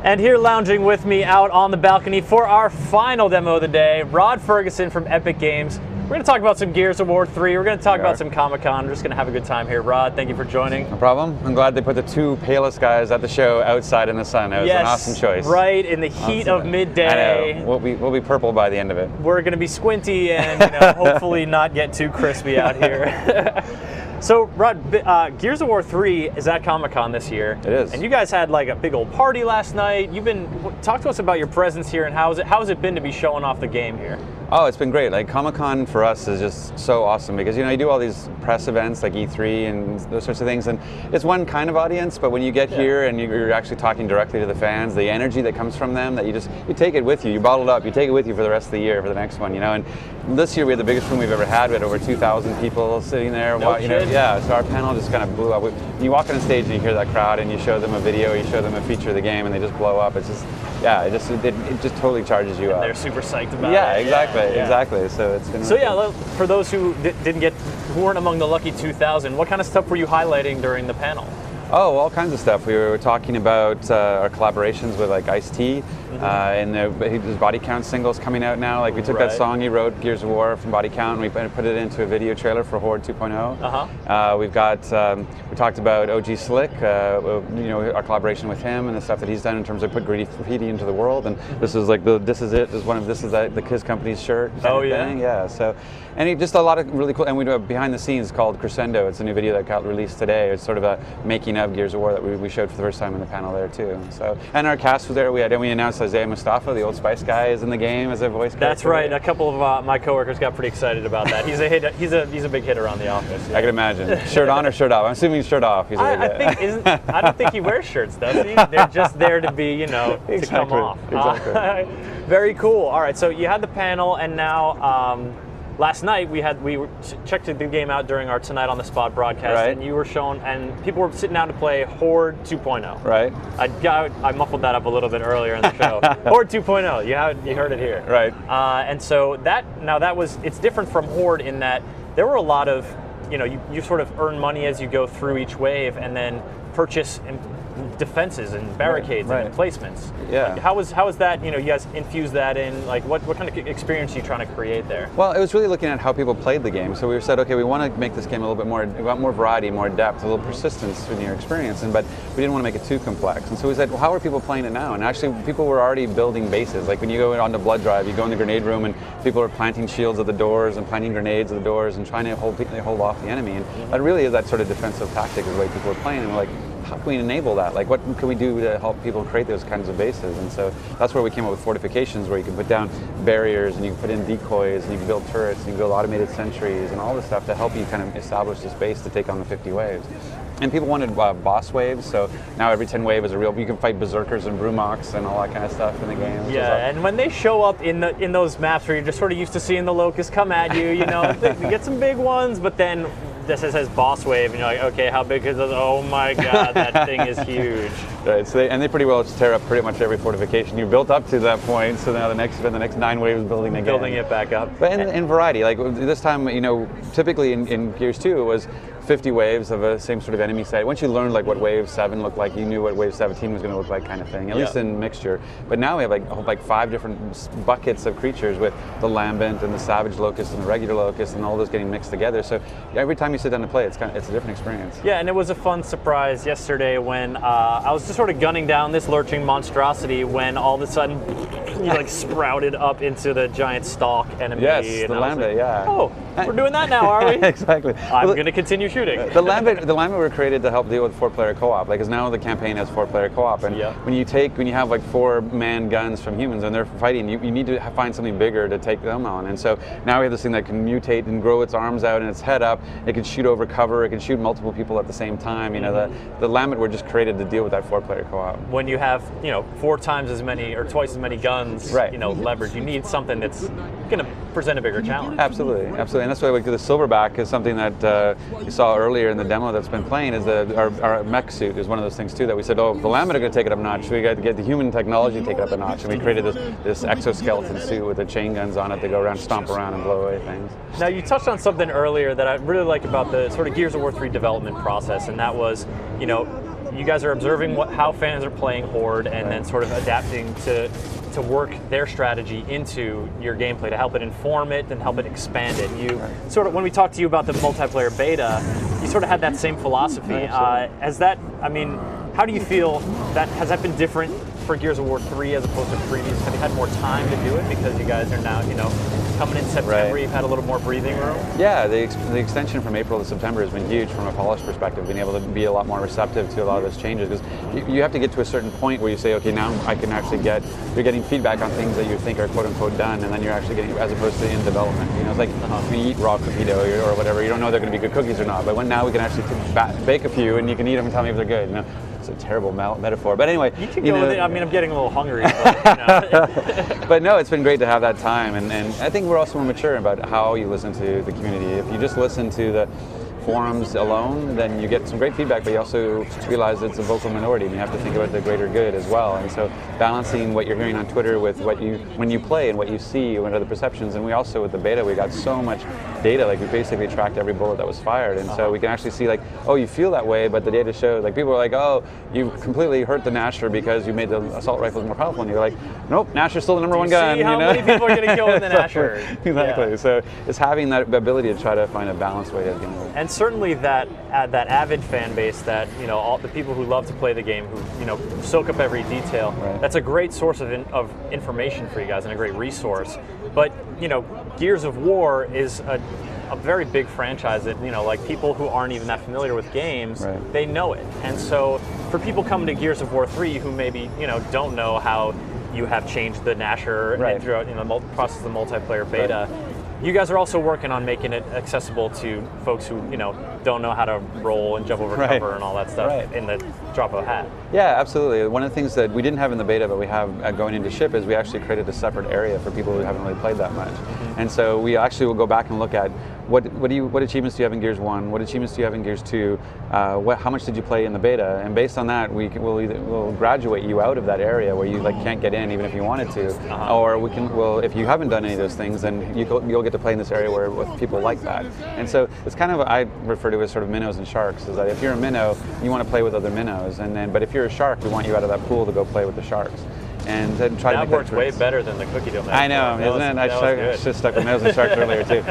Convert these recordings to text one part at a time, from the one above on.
And here lounging with me out on the balcony for our final demo of the day, Rod Ferguson from Epic Games. We're going to talk about some Gears of War 3. We're going to talk about some Comic-Con. We're just going to have a good time here. Rod, thank you for joining. No problem. I'm glad they put the two palest guys at the show outside in the sun. It was an awesome choice. Right, in the heat of midday. I know. We'll be purple by the end of it. We're going to be squinty and hopefully not get too crispy out here. So, Rod, Gears of War 3 is at Comic-Con this year. It is. And you guys had like a big old party last night. Talk to us about your presence here and how's it been to be showing off the game here? Oh, it's been great. Like Comic-Con for us is just so awesome because you do all these press events like E3 and those sorts of things, and it's one kind of audience. But when you get here and you're actually talking directly to the fans, the energy that comes from them, that you take it with you. You bottle it up. You take it with you for the rest of the year for the next one. And this year we had the biggest room we've ever had. We had over 2,000 people sitting there. Yeah. So our panel just kind of blew up. You walk on stage and you hear that crowd, and you show them a video, you show them a feature of the game, and they just blow up. It's just it just totally charges you up. They're super psyched about it. Yeah, exactly. So it's been. So for those who weren't among the lucky 2,000, what kind of stuff were you highlighting during the panel? Oh, all kinds of stuff. We were talking about our collaborations with like Ice-T, and his Body Count singles coming out now. Like we took that song he wrote, Gears of War, from Body Count, and we put it into a video trailer for Horde 2.0. We've got we talked about OG Slick, our collaboration with him and the stuff that he's done in terms of put graffiti into the world. And this is like this is his company's shirt. Yeah. So, and just a lot of really cool. And we do a behind the scenes called Crescendo. It's a new video that got released today. It's sort of a making of Gears of War that we showed for the first time in the panel there too. So, and our cast was there. We announced Isaiah Mustafa, the Old Spice guy, is in the game as a voice character. That's right. A couple of my coworkers got pretty excited about that. He's a big hitter on The Office. Yeah. I can imagine. Shirt on or shirt off? I'm assuming shirt off. He's I don't think he wears shirts, does he? They're just there to be, to come off. Exactly. Very cool. All right. So you had the panel, and now. Last night we checked the game out during our Tonight on the Spot broadcast, and you were shown, and people were sitting down to play Horde 2.0. Right. I muffled that up a little bit earlier in the show. Horde 2.0. You heard it here. Right. And so it's different from Horde in that there were a lot of, you sort of earn money as you go through each wave, and then purchase defenses and barricades and emplacements. Yeah. Like, how was that? You guys infused that in. Like, what kind of experience are you trying to create there? Well, it was really looking at how people played the game. So we said, okay, we want to make this game a little bit more. We want more variety, more depth, a little persistence in your experience. But we didn't want to make it too complex. And so we said, well, how are people playing it now? And actually, people were already building bases. Like when you go onto Blood Drive, you go in the grenade room, and people are planting shields at the doors and planting grenades at the doors and trying to hold off the enemy. And that really is that sort of defensive tactic, is the way people are playing. And we're like, how can we enable that? Like, what can we do to help people create those kinds of bases? And so that's where we came up with fortifications, where you can put down barriers, and you can put in decoys, and you can build turrets, and you can build automated sentries, and all this stuff to help you kind of establish this base to take on the 50 waves. And people wanted boss waves, so now every 10 wave is you can fight berserkers and brumoks and all that kind of stuff in the game. Yeah, and when they show up in those maps where you're just sort of used to seeing the locusts come at you, you get some big ones, but then this says boss wave, and you're like, okay, how big is this? Oh my god, that thing is huge. Right, so they pretty well just tear up pretty much every fortification you built up to that point. So now the next 9 waves building again. Building it back up. But in variety, like this time, typically in Gears 2 it was 50 waves of a same sort of enemy set. Once you learned like what Wave 7 looked like, you knew what Wave 17 was going to look like, kind of thing. At least in mixture. But now we have like 5 different buckets of creatures, with the Lambent and the Savage Locust and the regular Locust, and all those getting mixed together. So every time you sit down to play, it's a different experience. Yeah, and it was a fun surprise yesterday when I was just sort of gunning down this lurching monstrosity, when all of a sudden you sprouted up into the giant stalk enemy. Yes, the Lambent. Oh, we're doing that now, are we? Exactly. I'm going to continue shooting. The Lambent were created to help deal with 4-player co-op, because now the campaign has 4-player co-op, and when you have like 4-man guns from humans and they're fighting, you need to find something bigger to take them on. And so now we have this thing that can mutate and grow its arms out and its head up. It can shoot over cover. It can shoot multiple people at the same time. The Lambent were just created to deal with that 4-player co-op. When you have 4 times as many or twice as many guns, leverage, you need something that's going to present a bigger challenge. Absolutely, and that's why the Silverback is something that you saw earlier in the demo that's been playing. Is our mech suit is one of those things too that we said, oh, the Lambent are going to take it up a notch. We got to get the human technology to take it up a notch, and we created this exoskeleton suit with the chain guns on it to go around, stomp around, and blow away things. Now you touched on something earlier that I really like about the sort of Gears of War 3 development process, and that was, you guys are observing how fans are playing Horde, and then sort of adapting to work their strategy into your gameplay to help it inform it and help it expand it. You sort of, when we talked to you about the multiplayer beta, you sort of had that same philosophy. As that, I mean, how do you feel that has that been different for Gears of War 3 as opposed to previous? Have you had more time to do it because you guys are now, coming in September, you've had a little more breathing room? Yeah, the extension from April to September has been huge from a polish perspective, being able to be a lot more receptive to a lot of those changes, because you have to get to a certain point where you say, okay, now I can actually you're getting feedback on things that you think are quote unquote done, and then you're actually getting, as opposed to in development. It's like when you eat raw cookie dough or whatever, you don't know they're going to be good cookies or not, but now we can actually bake a few and you can eat them and tell me if they're good. It's a terrible metaphor, but anyway. You can go with it. I mean, I'm getting a little hungry. But, but no, it's been great to have that time, and I think we're also more mature about how you listen to the community. If you just listen to the forums alone, then you get some great feedback, but you also realize it's a vocal minority, and you have to think about the greater good as well. And so balancing what you're hearing on Twitter with when you play and what you see and other perceptions. And we also, with the beta, we got so much data, like we basically tracked every bullet that was fired, and so we can actually see, like, oh, you feel that way, but the data shows, like, people are like, oh, you completely hurt the Gnasher because you made the assault rifles more powerful, and you're like, nope, Gnasher's still the number one gun. See how many people are getting killed with the Gnasher? Exactly. Yeah. So it's having that ability to try to find a balanced way of getting it. And certainly that avid fan base, that all the people who love to play the game, who soak up every detail. Right. That's a great source of information for you guys and a great resource. But Gears of War is a very big franchise that like people who aren't even that familiar with games, they know it. And so for people coming to Gears of War 3 who maybe don't know how you have changed the Gnasher throughout the process of the multiplayer beta. You guys are also working on making it accessible to folks who, don't know how to roll and jump over cover and all that stuff in the drop of a hat. Yeah, absolutely. One of the things that we didn't have in the beta, but we have going into ship, is we actually created a separate area for people who haven't really played that much. And so we actually will go back and look at what achievements do you have in Gears 1? What achievements do you have in Gears 2? How much did you play in the beta? And based on that, we'll graduate you out of that area where you can't get in even if you wanted to, or if you haven't done any of those things, then you'll get to play in this area with people like that. And so it's kind of, I refer to it as sort of minnows and sharks. Is that if you're a minnow, you want to play with other minnows, but if you're a shark, we want you out of that pool to go play with the sharks. And then try to make that worked way better than the cookie dough metaphor. I know, isn't it? I should have stuck with minnows and sharks earlier too.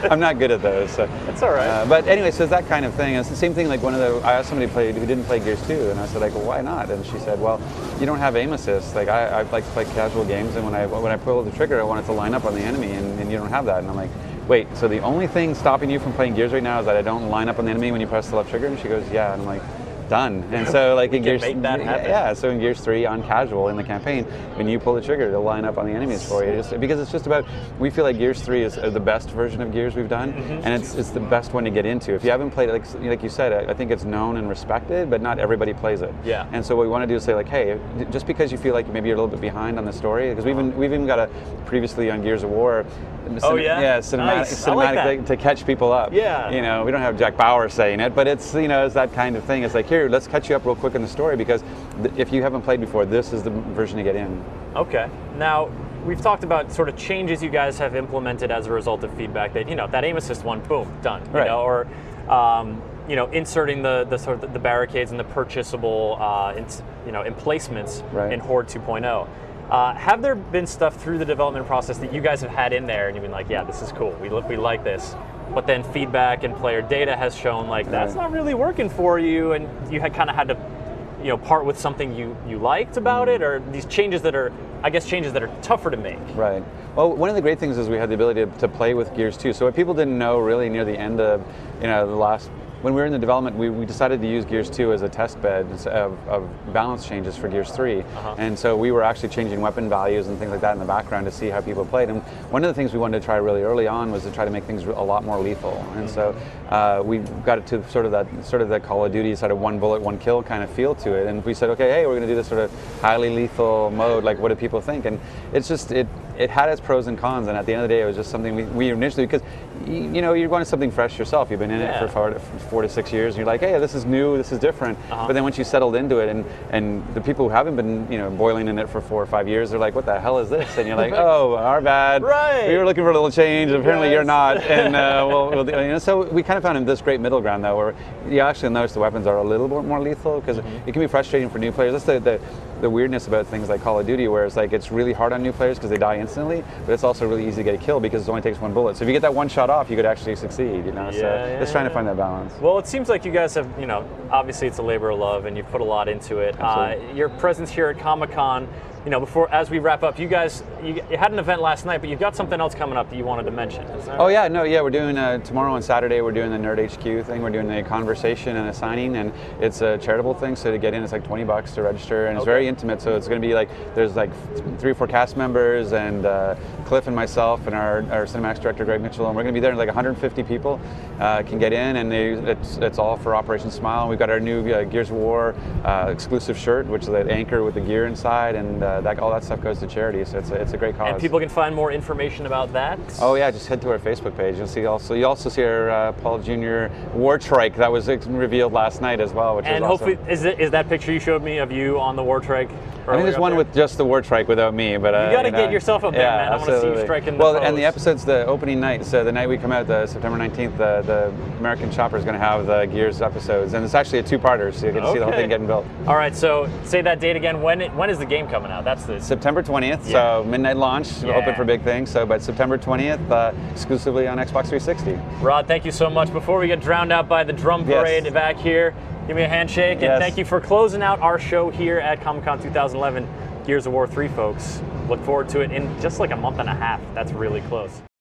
I'm not good at those. So. That's all right. But anyway, so it's that kind of thing. It's the same thing. Like I asked somebody who didn't play Gears 2, and I said, well, why not? And she said, well, you don't have aim assist. Like I like to play casual games, and when I pull the trigger, I want it to line up on the enemy, and you don't have that. And I'm like, wait, so the only thing stopping you from playing Gears right now is that I don't line up on the enemy when you press the left trigger? And she goes, yeah. And I'm like, done. And so like in Gears, so in Gears 3 on casual in the campaign, when you pull the trigger, it'll line up on the enemies for you. Because it's just about, we feel like Gears 3 is the best version of Gears we've done, and it's the best one to get into. If you haven't played it, like you said, I think it's known and respected, but not everybody plays it. Yeah. And so what we want to do is say, like, hey, just because you feel like maybe you're a little bit behind on the story, because we've even got previously on Gears of War, cinematic to catch people up. Yeah. We don't have Jack Bauer saying it, but it's it's that kind of thing. It's like, here, let's catch you up real quick in the story, because if you haven't played before, this is the version to get in. Okay. Now, we've talked about sort of changes you guys have implemented as a result of feedback. That that aim assist one, boom, done. Or inserting the sort of the barricades and the purchasable emplacements in Horde 2.0. Have there been stuff through the development process that you guys have had in there and you've been like, yeah, this is cool, we like this, but then feedback and player data has shown like that's not really working for you, and you had kind of had to part with something you liked about it, or these changes that are, I guess, changes that are tougher to make? Right. Well, one of the great things is we had the ability to play with Gears 2. So what people didn't know really near the end of the last, when we were in the development, we decided to use Gears 2 as a test bed of balance changes for Gears 3. And so we were actually changing weapon values and things like that in the background to see how people played. And one of the things we wanted to try really early on was to try to make things a lot more lethal. And so we got it to sort of that Call of Duty sort of one bullet, one kill kind of feel to it. And we said, okay, hey, we're going to do this sort of highly lethal mode. Like, what do people think? And it's just, it had its pros and cons. And at the end of the day, it was just something we initially, because you're going to something fresh yourself. You've been in it for 4 to 6 years, and you're like, hey, this is new, this is different. But then once you settled into it, and the people who haven't been, boiling in it for 4 or 5 years, they're like, what the hell is this? And you're like, oh, our bad. Right. We were looking for a little change. Apparently, you're not. And so we kind of found this great middle ground though, where you actually notice the weapons are a little bit more lethal, because it can be frustrating for new players. That's the weirdness about things like Call of Duty, where it's like it's really hard on new players because they die instantly, but it's also really easy to get a kill because it only takes one bullet. So if you get that one shot off, you could actually succeed. So just trying to find that balance. Well, it seems like you guys have, obviously it's a labor of love, and you've put a lot into it. Your presence here at Comic-Con, before, as we wrap up, you guys, you had an event last night, but you've got something else coming up that you wanted to mention. Is that right? We're doing tomorrow and Saturday. We're doing the Nerd HQ thing. We're doing a conversation and a signing, and it's a charitable thing. So to get in, it's like $20 to register, and it's very intimate. So it's going to be like there's like 3 or 4 cast members, and Cliff and myself and our cinematics director Greg Mitchell, and we're going to be there. Like 150 people can get in, and it's all for Operation Smile. We've got our new Gears of War exclusive shirt, which is the anchor with the gear inside, and all that stuff goes to charity, so it's a great cause. And people can find more information about that? Oh yeah, just head to our Facebook page. You'll also see our Paul Jr. War Trike that was revealed last night as well, which is awesome. And hopefully, is that picture you showed me of you on the War Trike? I think there's one with just the War Trike without me, but you got to get yourself up there, man. I want to see you striking the pose. And the episode's the opening night, so the night we come out, September 19th, the American Chopper is going to have the Gears episodes, and it's actually a 2-parter, so you get to see the whole thing getting built. All right, so say that date again. When is the game coming out? That's the September 20th, so midnight launch. We're hoping for big things. So, but September 20th, exclusively on Xbox 360. Rod, thank you so much. Before we get drowned out by the drum parade back here, give me a handshake, and thank you for closing out our show here at Comic-Con 2011. Gears of War 3, folks. Look forward to it in just like a month and a half. That's really close.